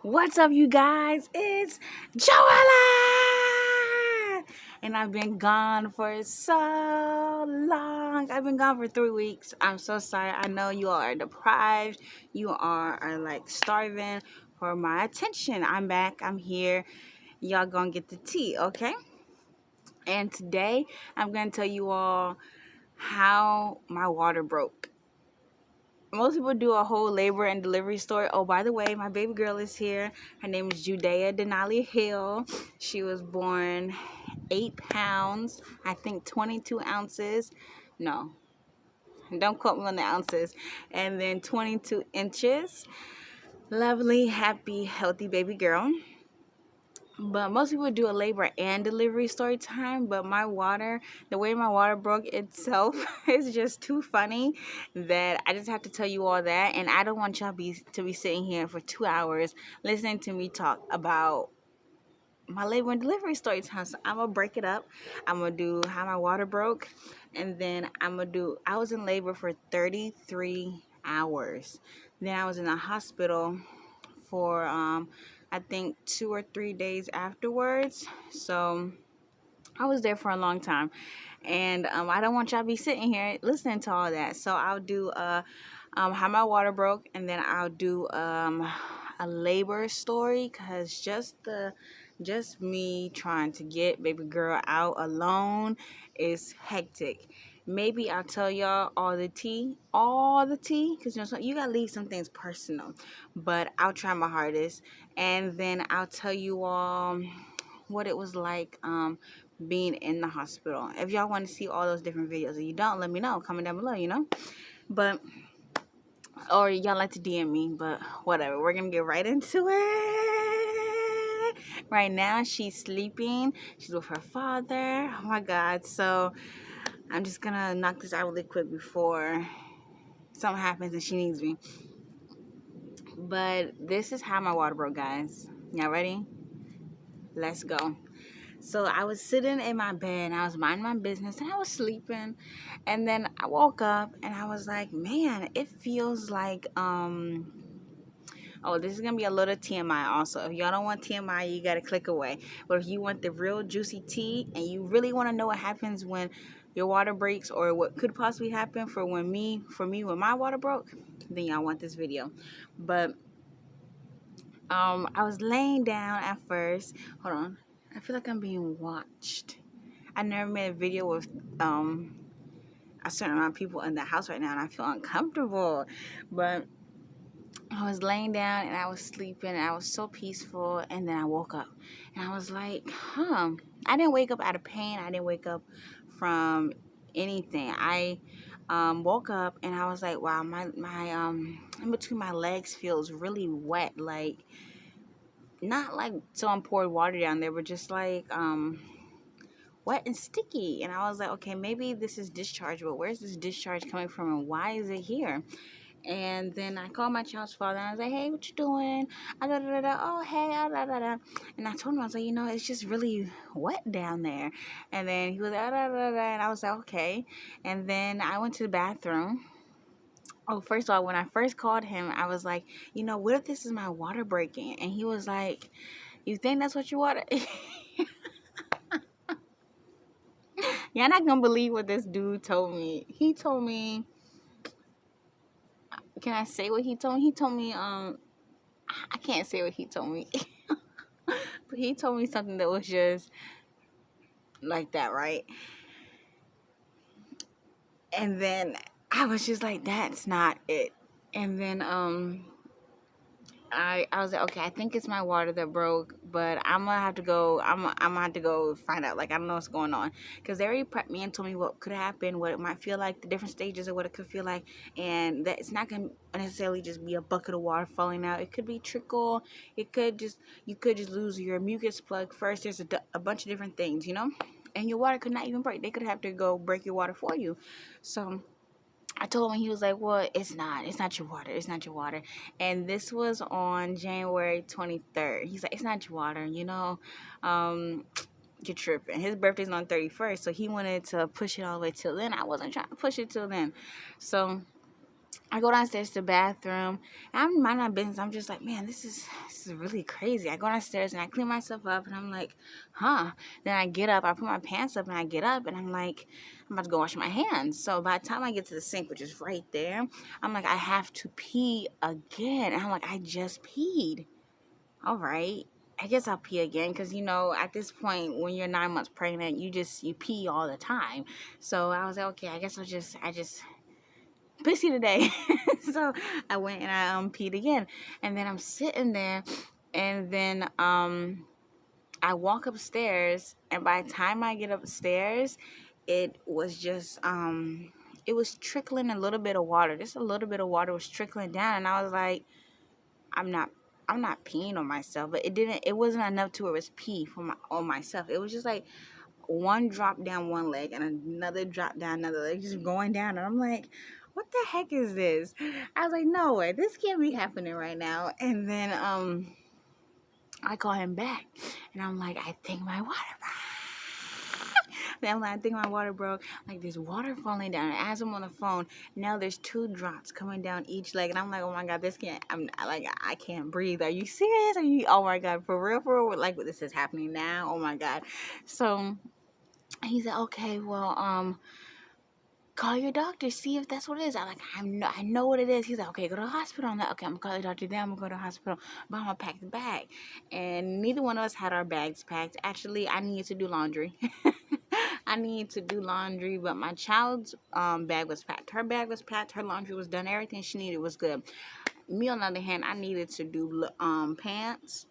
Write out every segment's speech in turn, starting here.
What's up, you guys? It's Joella! And I've been gone for so long. I've been gone for 3 weeks. I'm so sorry. I know you all are deprived. You are like starving for my attention. I'm back. I'm here. Y'all gonna get the tea, okay? And today, I'm gonna tell you all how my water broke. Most people do a whole labor and delivery story. Oh, by the way, my baby girl is here. Her name is Judea Denali Hill. She was born 8 pounds, I think 22 ounces. No, don't quote me on the ounces. And then 22 inches. Lovely, happy, healthy baby girl. But most people do a labor and delivery story time. But the way my water broke itself is just too funny that I just have to tell you all that. And I don't want y'all to be sitting here for 2 hours listening to me talk about my labor and delivery story time. So I'm gonna break it up. I'm gonna do how my water broke, and then I was in labor for 33 hours. Then I was in the hospital for I think 2 or 3 days afterwards. So I was there for a long time, and I don't want y'all to be sitting here listening to all that. So I'll do how my water broke, and then I'll do a labor story, cause just me trying to get baby girl out alone is hectic. Maybe I'll tell y'all all the tea, because you gotta leave some things personal, but I'll try my hardest, and then I'll tell you all what it was like being in the hospital. If y'all want to see all those different videos, if you don't, let me know, comment down below, but or y'all like to DM me, but whatever, we're gonna get right into it. Right now she's sleeping, she's with her father. Oh my god. So I'm just gonna knock this out really quick before something happens and she needs me. But this is how my water broke, guys. Y'all ready? Let's go. So I was sitting in my bed and I was minding my business and I was sleeping, and then I woke up and I was like, man, it feels like oh, this is gonna be a little TMI also. If y'all don't want TMI, you gotta click away. But if you want the real juicy tea and you really want to know what happens when your water breaks, or what could possibly happen for me when my water broke, then y'all want this video. But I was laying down at first. Hold on. I feel like I'm being watched. I never made a video with a certain amount of people in the house right now, and I feel uncomfortable. But I was laying down and I was sleeping and I was so peaceful, and then I woke up and I was like, I didn't wake up out of pain. I didn't wake up from anything. I woke up and I was like, wow, my in between my legs feels really wet, like not like someone poured water down there, but just like wet and sticky. And I was like, okay, maybe this is discharge, but where's this discharge coming from and why is it here? And then I called my child's father and I was like, hey, what you doing? Oh, hey, da, da, da. And I told him, I was like, it's just really wet down there. And then he was like, and I was like, okay. And then I went to the bathroom. Oh, first of all, when I first called him, I was like, what if this is my water breaking? And he was like, you think that's what your water? Y'all not gonna believe what this dude told me. He told me, can I say what he told me? He told me, I can't say what he told me. But he told me something that was just like that, right? And then I was just like, that's not it. And then I was like, okay, I think it's my water that broke, but I'm gonna have to go. I'm gonna have to go find out. Like, I don't know what's going on, because they already prepped me and told me what could happen, what it might feel like, the different stages of what it could feel like, and that it's not gonna necessarily just be a bucket of water falling out. It could be trickle. You could just lose your mucus plug first. There's a bunch of different things, and your water could not even break. They could have to go break your water for you. So I told him, he was like, well, it's not your water. It's not your water. And this was on January 23rd. He's like, it's not your water, you're tripping. His birthday's on 31st, so he wanted to push it all the way till then. I wasn't trying to push it till then. So I go downstairs to the bathroom, and I'm minding my business. I'm just like, man, this is really crazy. I go downstairs and I clean myself up, and I'm like, huh. Then I get up, I put my pants up, and I get up, and I'm like, I'm about to go wash my hands. So by the time I get to the sink, which is right there, I'm like, I have to pee again. And I'm like, I just peed. All right. I guess I'll pee again because, at this point, when you're 9 months pregnant, you pee all the time. So I was like, okay, I guess I just pissy today. So I went and I peed again. And then I'm sitting there, and then I walk upstairs, and by the time I get upstairs, it was just it was trickling a little bit of water. Just a little bit of water was trickling down, and I was like, I'm not peeing on myself, but it wasn't enough to where it was pee on myself. It was just like one drop down one leg and another drop down another leg, just going down, and I'm like, what the heck is this? I was like, no way, this can't be happening right now. And then I call him back, and I'm like, I think my water broke. Then I'm like, I think my water broke. Like, there's water falling down. And as I'm on the phone, now there's 2 drops coming down each leg. And I'm like, oh my God, I can't breathe. Are you serious? Oh my God, for real? Like, this is happening now? Oh my God. So he said, okay, well, call your doctor, see if that's what it is. I'm like, I know what it is. He's like, okay, go to the hospital. I'm like, okay, I'm gonna call the doctor, then I'm gonna go to the hospital, but I'm gonna pack the bag. And neither one of us had our bags packed. Actually, I needed to do laundry. I needed to do laundry, but my child's bag was packed. Her bag was packed, her laundry was done, everything she needed was good. Me, on the other hand, I needed to do pants,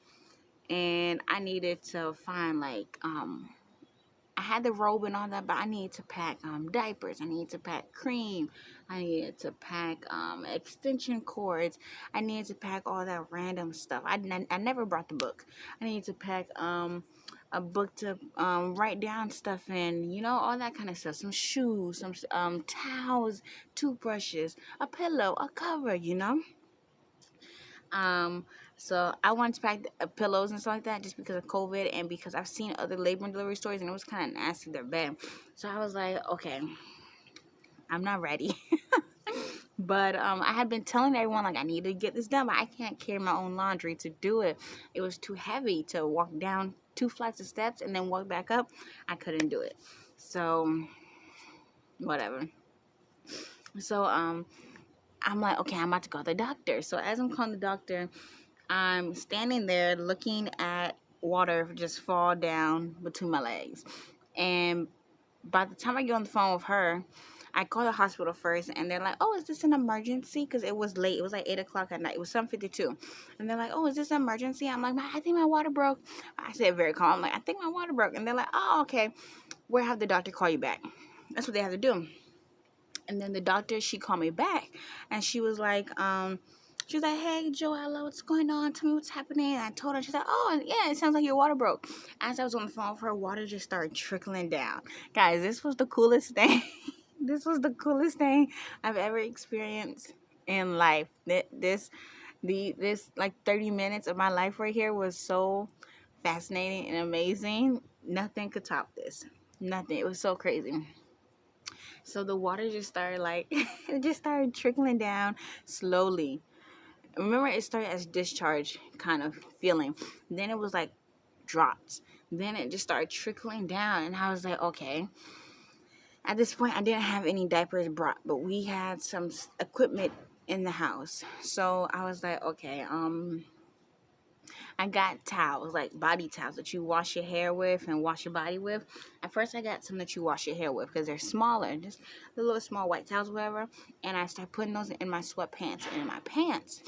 and I needed to find I had the robe and all that, but I needed to pack diapers. I needed to pack cream. I needed to pack extension cords. I needed to pack all that random stuff. I never brought the book. I needed to pack a book to write down stuff in, all that kind of stuff. Some shoes, some towels, toothbrushes, a pillow, a cover, Um, so I wanted to pack pillows and stuff like that just because of COVID and because I've seen other labor and delivery stories and it was kind of nasty, their bed. So I was like, okay, I'm not ready. But I had been telling everyone, like, I need to get this done, but I can't carry my own laundry to do it. It was too heavy to walk down 2 flights of steps and then walk back up. I couldn't do it. So, whatever. So, I'm like, okay, I'm about to call the doctor. So as I'm calling the doctor, I'm standing there looking at water just fall down between my legs. And by the time I get on the phone with her, I call the hospital first, and they're like, oh, is this an emergency? Because it was late. It was like 8 o'clock at night. It was 7:52. And they're like, oh, is this an emergency? I'm like, I think my water broke. I said very calm. I'm like, I think my water broke. And they're like, oh, okay. We'll have the doctor call you back. That's what they have to do. And then the doctor, she called me back, and she was like, hey, Joella, what's going on? Tell me what's happening. And I told her, she's like, oh, yeah, it sounds like your water broke. As I was on the phone with her, water just started trickling down. Guys, this was the coolest thing. This was the coolest thing I've ever experienced in life. This like 30 minutes of my life right here was so fascinating and amazing. Nothing could top this. Nothing. It was so crazy. So the water just started it just started trickling down slowly. Remember, it started as discharge kind of feeling. Then it was like drops. Then it just started trickling down, and I was like, okay. At this point, I didn't have any diapers brought, but we had some equipment in the house. So I was like, okay, I got towels, like body towels that you wash your hair with and wash your body with. At first, I got some that you wash your hair with because they're smaller, just the little small white towels, whatever. And I started putting those in my sweatpants and in my pants,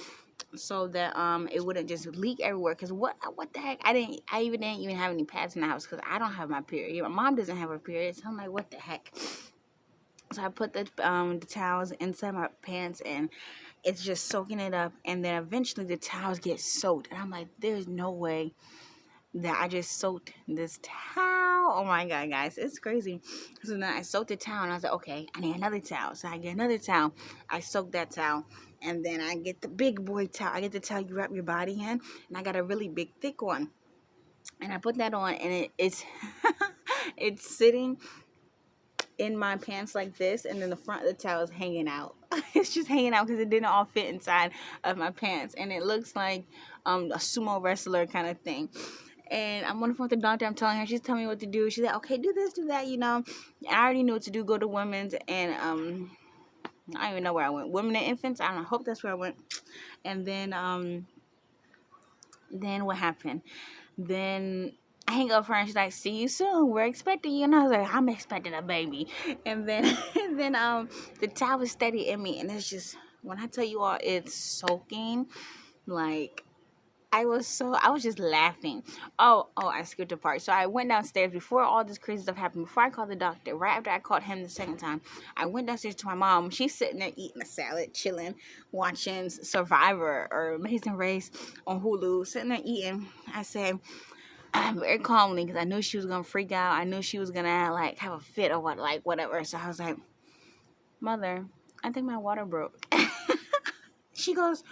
so that it wouldn't just leak everywhere. Because what the heck? I didn't even have any pads in the house because I don't have my period. My mom doesn't have her period, so I'm like, what the heck? So I put the towels inside my pants, and it's just soaking it up. And then eventually the towels get soaked, and I'm like, there's no way that I just soaked this towel. Oh my God, guys, it's crazy. So then I soaked the towel, and I was like, okay, I need another towel. So I get another towel. I soak that towel, and then I get the big boy towel. I get the towel you wrap your body in, and I got a really big, thick one. And I put that on, and it's it's sitting in my pants like this, and then the front of the towel is hanging out. It's just hanging out because it didn't all fit inside of my pants, and it looks like a sumo wrestler kind of thing. And I'm on the phone with the doctor. I'm telling her, she's telling me what to do. She's like, okay, do this, do that, you know. I already knew what to do. Go to women's, and I don't even know where I went. Women and infants. I don't know. I hope that's where I went. And then what happened? Then I hang up for her and she's like, see you soon. We're expecting you. And I was like, I'm expecting a baby. And then and then the towel was steady in me, and it's just, when I tell you all, it's soaking. Like, I was just laughing. I skipped a part. So I went downstairs before all this crazy stuff happened. Before I called the doctor, right after I called him the second time, I went downstairs to my mom. She's sitting there eating a salad, chilling, watching Survivor or Amazing Race on Hulu, sitting there eating. I said, very calmly, because I knew she was gonna freak out. I knew she was gonna like have a fit or whatever. So I was like, Mother, I think my water broke. She goes,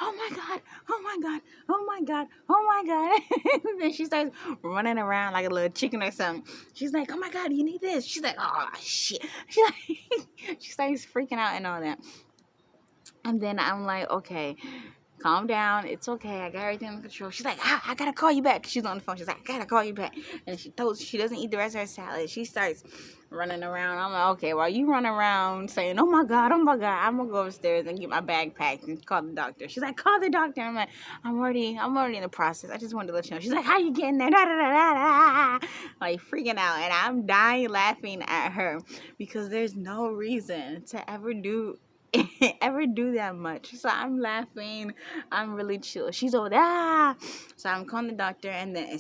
oh my God, oh my God, oh my God, oh my God. And then she starts running around like a little chicken or something. She's like, oh my God, you need this. She's like, oh shit. She's like, she starts freaking out and all that. And then I'm like, okay, calm down. It's okay. I got everything under control. She's like, I gotta call you back. She's on the phone. She's like, I gotta call you back. And she doesn't eat the rest of her salad. She starts running around. I'm like, okay, while you run around saying, oh my God, I'm gonna go upstairs and get my bag packed and call the doctor. She's like, call the doctor. I'm like, I'm already in the process. I just wanted to let you know. She's like, how you getting there? Da, da, da, da, da. Like freaking out. And I'm dying laughing at her because there's no reason to ever do that much. So I'm laughing. I'm really chill. She's over there. So I'm calling the doctor, and then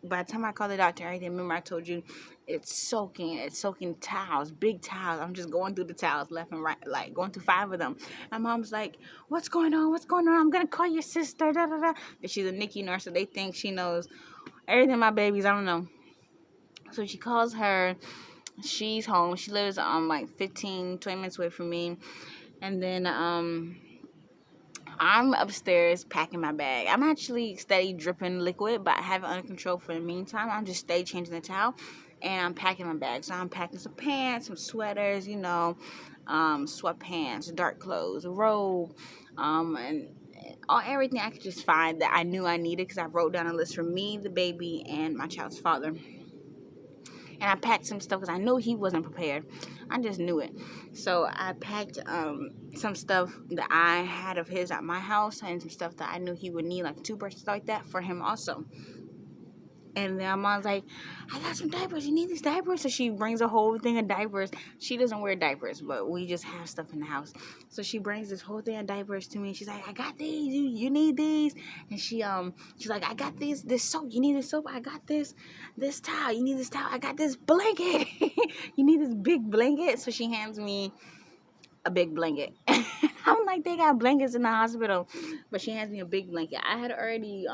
by the time I call the doctor, I remember I told you it's soaking towels, big towels. I'm just going through the towels left and right, like going through 5 of them. My mom's like, what's going on? I'm gonna call your sister. Da, da, da. And she's a NICU nurse, so they think she knows everything about babies. I don't know. So she calls her. She's home. She lives like 15, 20 minutes away from me. And then I'm upstairs packing my bag. I'm actually steady dripping liquid, but I have it under control for the meantime. I'm just steady changing the towel, and I'm packing my bag. So I'm packing some pants, some sweaters, sweatpants, dark clothes, a robe, and everything I could just find that I knew I needed, because I wrote down a list for me, the baby, and my child's father. And I packed some stuff because I knew he wasn't prepared. I just knew it. So I packed some stuff that I had of his at my house, and some stuff that I knew he would need, like a toothbrush, stuff like that, for him also. And then my mom's like, I got some diapers. You need these diapers? So she brings a whole thing of diapers. She doesn't wear diapers, but we just have stuff in the house. So she brings this whole thing of diapers to me. She's like, I got these. You need these? And she's like, I got this soap. You need this soap? I got this towel. You need this towel? I got this blanket. You need this big blanket? So she hands me a big blanket. I'm like, they got blankets in the hospital, but she hands me a big blanket. I had already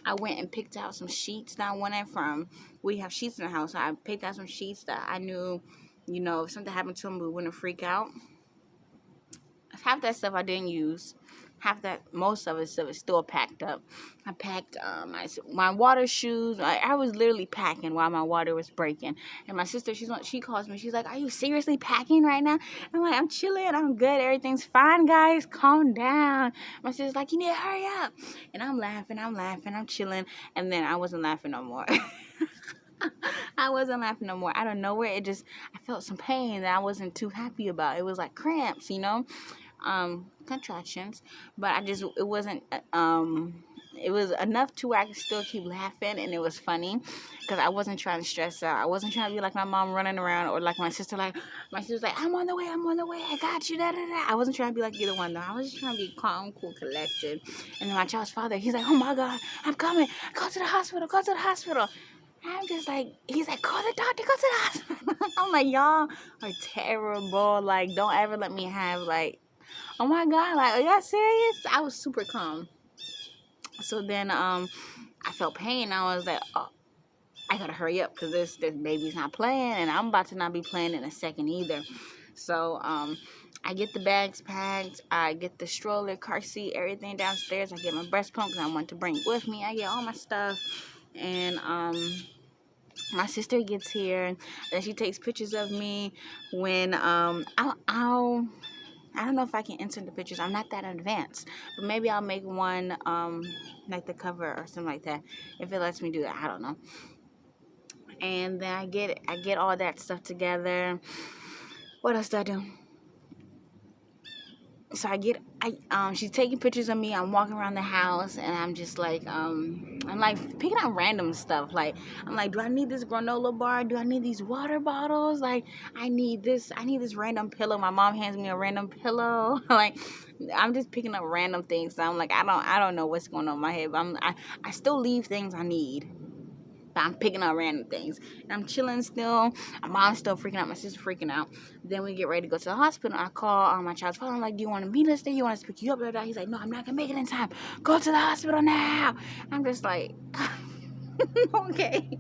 I went and picked out some sheets that I wanted from. We have sheets in the house. So I picked out some sheets that I knew, if something happened to them, we wouldn't freak out. Half that stuff I didn't use. Most of it stuff is still packed up. I packed my water shoes. I was literally packing while my water was breaking. And my sister, she calls me. She's like, are you seriously packing right now? I'm like, I'm chilling. I'm good. Everything's fine, guys. Calm down. My sister's like, you need to hurry up. And I'm laughing. I'm chilling. And then I wasn't laughing no more. I wasn't laughing no more. Out of nowhere, I felt some pain that I wasn't too happy about. It was like cramps, contractions, but it wasn't, it was enough to where I could still keep laughing, and it was funny, because I wasn't trying to stress out. I wasn't trying to be like my mom running around, or like my sister's like, I'm on the way, I got you, da da da. I wasn't trying to be like either one, though. I was just trying to be calm, cool, collected. And then my child's father, he's like, oh my God, I'm coming, go to the hospital. I'm just like, he's like, call the doctor, go to the hospital. I'm like, y'all are terrible. Like, don't ever let me have, like, oh my God, like, are y'all serious? I was super calm. So then I felt pain. I was like, oh, I gotta hurry up, because this baby's not playing, and I'm about to not be playing in a second either. So I get the bags packed. I get the stroller, car seat, everything downstairs. I get my breast pump because I want to bring it with me. I get all my stuff, and My sister gets here, and then she takes pictures of me when I don't know if I can insert the pictures. I'm not that advanced, but maybe I'll make one like the cover or something like that if it lets me do that. I don't know. And then I get all that stuff together. What else do I do? So she's taking pictures of me. I'm walking around the house, and I'm just like I'm like picking out random stuff. Like, I'm like, do I need this granola bar? Do I need these water bottles? Like, I need this random pillow. My mom hands me a random pillow. Like, I'm just picking up random things. So I'm like, I don't know what's going on in my head, but I still leave things I need. I'm picking up random things. And I'm chilling still. My mom's still freaking out. My sister's freaking out. Then we get ready to go to the hospital. I call my child's father. I'm like, do you want to meet us there? You want us to pick you up? He's like, no, I'm not going to make it in time. Go to the hospital now. I'm just like, okay.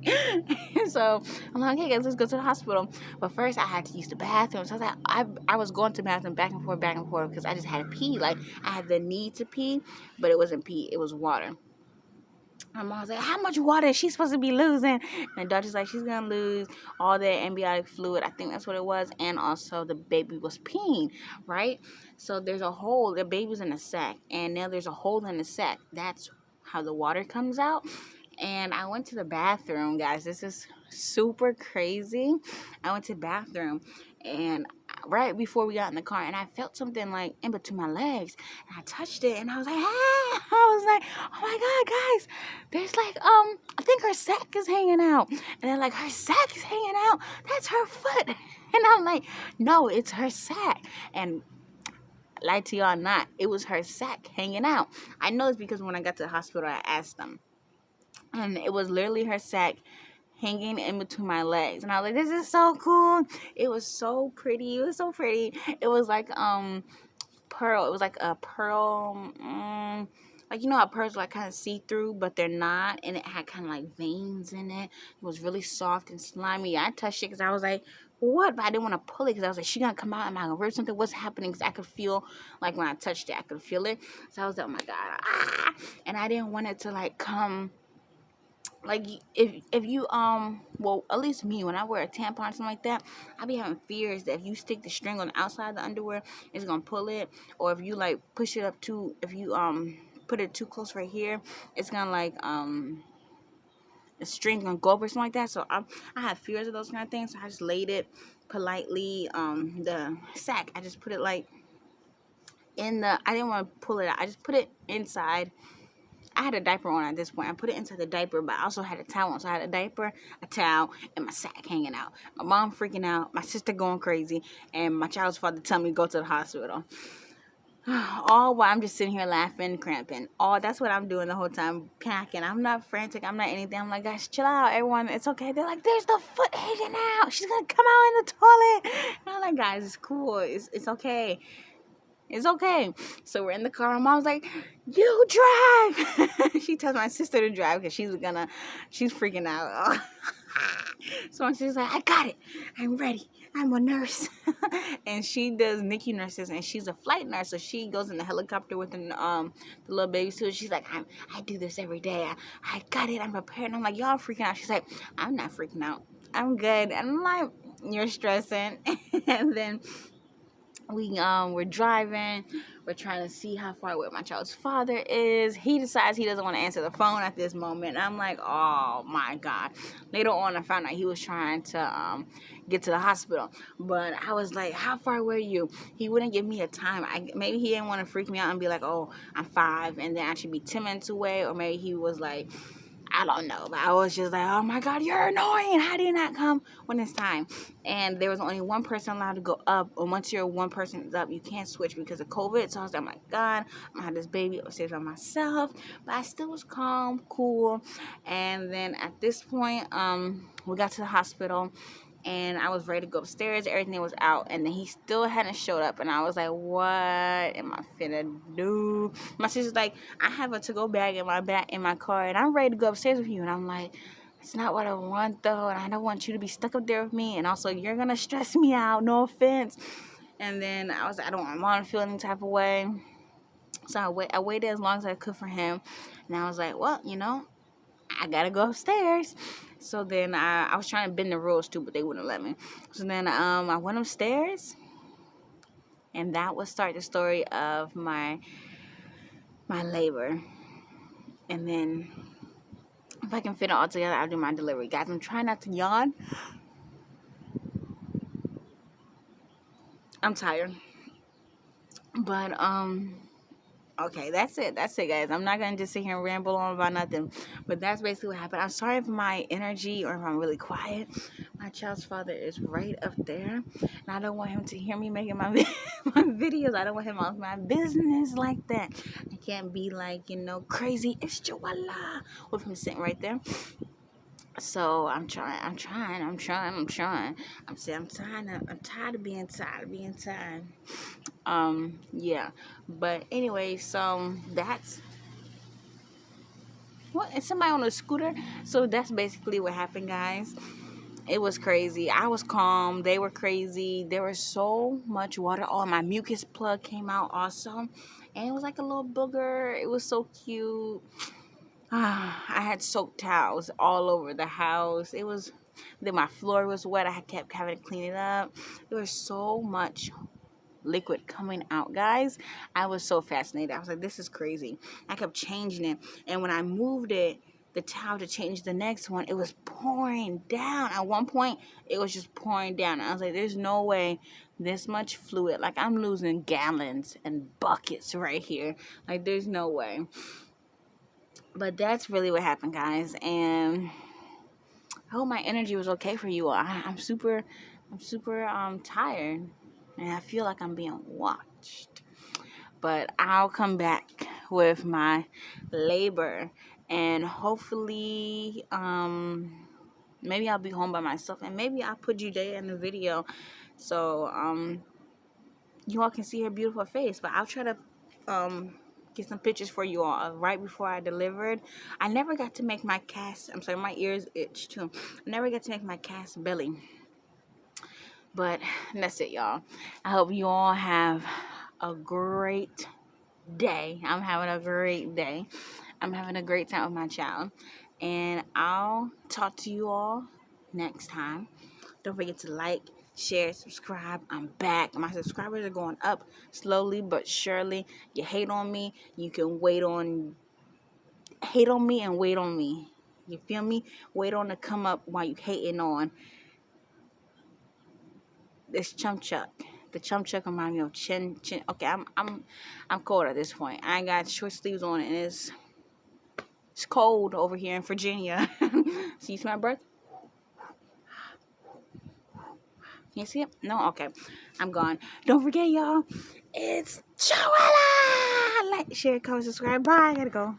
So I'm like, okay, guys, let's go to the hospital. But first, I had to use the bathroom. So I was going to the bathroom back and forth because I just had to pee. Like, I had the need to pee, but it wasn't pee. It was water. My mom's like, how much water is she supposed to be losing? And the doctor's like, she's going to lose all the amniotic fluid. I think that's what it was. And also the baby was peeing, right? So there's a hole. The baby's in a sack. And now there's a hole in the sack. That's how the water comes out. And I went to the bathroom, guys. This is super crazy. I went to the bathroom, and right before we got in the car, and I felt something like in between my legs, and I touched it, and I was like, ah! I was like, oh my God, guys, there's like, I think her sack is hanging out. And then like, her sack is hanging out. That's her foot. And I'm like, no, it's her sack. And lie to y'all not, it was her sack hanging out. I know it's because when I got to the hospital, I asked them. And it was literally her sack hanging in between my legs. And I was like, this is so cool. It was so pretty. It was so pretty. It was like pearl. It was like a pearl. Like, you know how pearls are like kind of see-through, but they're not. And it had kind of like veins in it. It was really soft and slimy. I touched it because I was like, what? But I didn't want to pull it because I was like, she gonna come out. Am I gonna rip something? What's happening? Because I could feel, like, when I touched it, I could feel it. So I was like, oh my God. Ah! And I didn't want it to like come. Like, if you well, at least me, when I wear a tampon or something like that, I be having fears that if you stick the string on the outside of the underwear, it's gonna pull it. Or if you like push it up too, if you put it too close right here, it's gonna like the string gonna go up or something like that. So I have fears of those kind of things. So I just laid it politely, the sack, I just put it like in the, I didn't want to pull it out, I just put it inside. I had a diaper on at this point. I put it inside the diaper, but I also had a towel on. So I had a diaper, a towel, and my sack hanging out. My mom freaking out, my sister going crazy, and my child's father telling me to go to the hospital. All while I'm just sitting here laughing, cramping. All that's what I'm doing the whole time, packing. I'm not frantic. I'm not anything. I'm like, guys, chill out, everyone. It's okay. They're like, there's the foot hanging out. She's gonna come out in the toilet. And I'm like, guys, it's cool. It's okay. It's okay. So we're in the car. My mom's like, you drive. She tells my sister to drive because she's freaking out. So my sister's like, I got it. I'm ready. I'm a nurse. And she does NICU nurses, and she's a flight nurse. So she goes in the helicopter with the little baby suit. She's like, I do this every day. I got it. I'm prepared. And I'm like, y'all freaking out. She's like, I'm not freaking out. I'm good. And I'm like, you're stressing. And then we're driving. We're trying to see how far away my child's father is. He decides he doesn't want to answer the phone at this moment. I'm like, oh my God. Later on, I found out he was trying to get to the hospital. But I was like, how far away are you? He wouldn't give me a time. Maybe he didn't want to freak me out and be like, oh, I'm 5, and then actually be 10 minutes away. Or maybe he was like, I don't know, but I was just like, oh my God, you're annoying. How do you not come when it's time? And there was only one person allowed to go up. And once you're one person is up, you can't switch because of COVID. So I was like, oh my God, I'm going to have this baby upstairs by myself. But I still was calm, cool. And then at this point, we got to the hospital. And I was ready to go upstairs. Everything was out. And then he still hadn't showed up. And I was like, what am I finna do? My sister's like, I have a to-go bag in my car. And I'm ready to go upstairs with you. And I'm like, it's not what I want, though. And I don't want you to be stuck up there with me. And also, you're going to stress me out. No offense. And then I was like, I don't want to feel any type of way. So I waited as long as I could for him. And I was like, well, I got to go upstairs. So then I was trying to bend the rules too, but they wouldn't let me. So then I went upstairs, and that would start the story of my labor. And then if I can fit it all together, I'll do my delivery. Guys, I'm trying not to yawn. I'm tired. But okay, that's it, guys. I'm not gonna just sit here and ramble on about nothing, but that's basically what happened. I'm sorry if my energy or if I'm really quiet. My child's father is right up there, and I don't want him to hear me making my my videos. I don't want him on my business like that. I can't be like, crazy Ishjawala with him sitting right there. So I'm trying. I'm tired of being tired. Yeah. But anyway, so that's what, is somebody on a scooter? So that's basically what happened, guys. It was crazy. I was calm. They were crazy. There was so much water. Oh, my mucus plug came out also. And it was like a little booger. It was so cute. I had soaked towels all over the house. Then my floor was wet. I kept having to clean it up. There was so much liquid coming out, guys. I was so fascinated. I was like, this is crazy. I kept changing it. And when I moved the towel to change the next one, it was pouring down. At one point, it was just pouring down. I was like, there's no way this much fluid. Like, I'm losing gallons and buckets right here. Like, there's no way. But that's really what happened, guys. And I hope my energy was okay for you all. I'm super tired, and I feel like I'm being watched. But I'll come back with my labor, and hopefully, maybe I'll be home by myself, and maybe I'll put Judea in the video, so you all can see her beautiful face. But I'll try to get some pictures for you all. Right before I delivered, I never got to make my cast. I'm sorry, my ears itch too. I never got to make my cast belly. But that's it, y'all. I hope you all have a great day. I'm having a great day. I'm having a great time with my child. And I'll talk to you all next time. Don't forget to like, share, subscribe. I'm back. My subscribers are going up slowly but surely. You hate on me, you can hate on me and wait on me. You feel me? Wait on to come up while you hating on this chum chuck. The chum chuck remind me of chin. Okay, I'm cold at this point. I ain't got short sleeves on, and it's cold over here in Virginia. So you see my breath? Can you see it? No? Okay. I'm gone. Don't forget, y'all. It's Joella! Like, share, comment, subscribe. Bye. I gotta go.